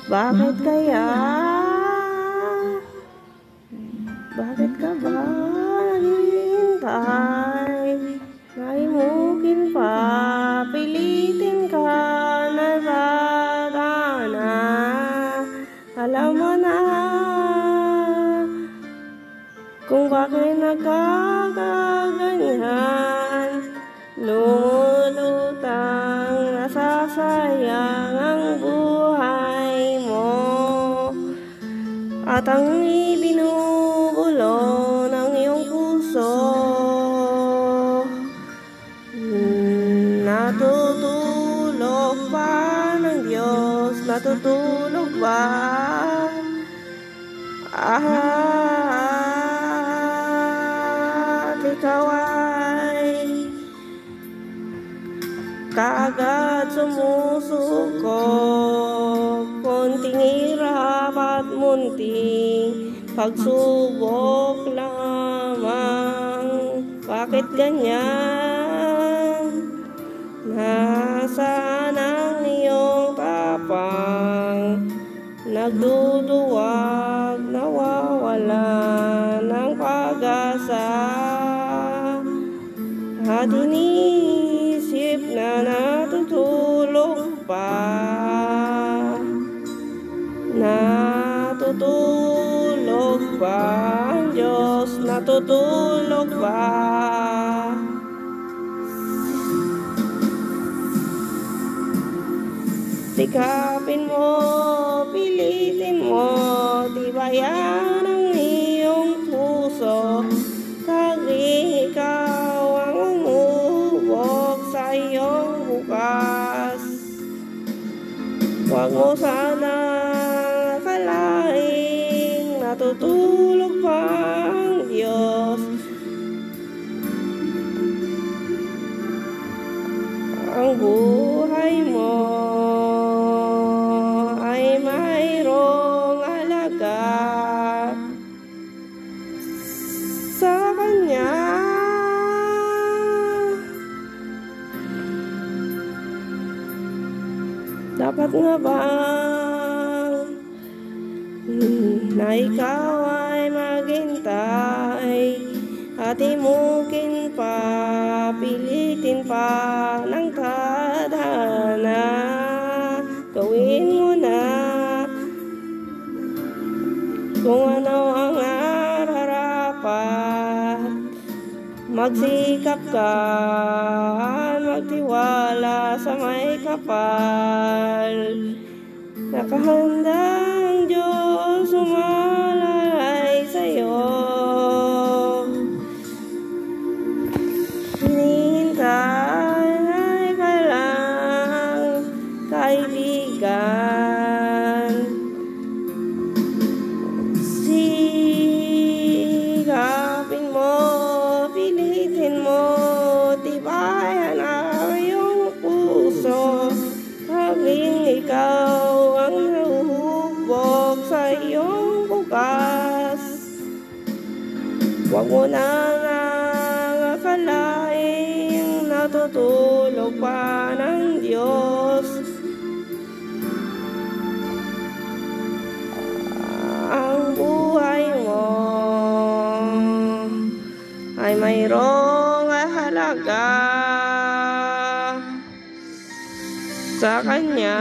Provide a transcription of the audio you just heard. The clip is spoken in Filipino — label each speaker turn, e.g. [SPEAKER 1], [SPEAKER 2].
[SPEAKER 1] Bakit kaya? Bakit ka ba naghihintay? Naimukin pa, pilitin ka na sana. Alam mo na kung bakit nagkakaganyan. Lumulutang nasasayang ang buhay mo, at ang ibinubulo ng iyong puso. Natutulog ba ng Diyos? Natutulog ba? At ikaw ay kaagad sumusuko. Konting hirap at munting pagsubok lamang. Bakit ganyan? Nasaan ang iyong tapang? Nagduduwag, nawawala ng pag-asa, at iniisip na natutulog pa. Natutulog ba ang Diyos? Natutulog ba? Sikapin mo, pilitin mo, tibayan ang iyong puso. Tanging ikaw ang umubok sa iyong bukas. Huwag mo sana akalaing natutulog pa ang Diyos. Ang buhay mo ay mayroong halaga sa Kanya. Dapat nga ba na ikaw ay maghintay at imukin pa, pilitin pa ng tadhana? Gawin mo na kung ano ang nararapat. Magsikap ka, magtiwala sa may kapal. Nakahandang Diyos umalalay sa'yo. Hinihintay ka lang, kaibigan. Sikapin mo, pilitin mo, tibayan ang iyong puso. Habang ikaw ang nahuhubog sa iyong bukas. Huwag mo na akalaing natutulog pa ng Diyos. Ang buhay mo ay mayroong halaga sa Kanya.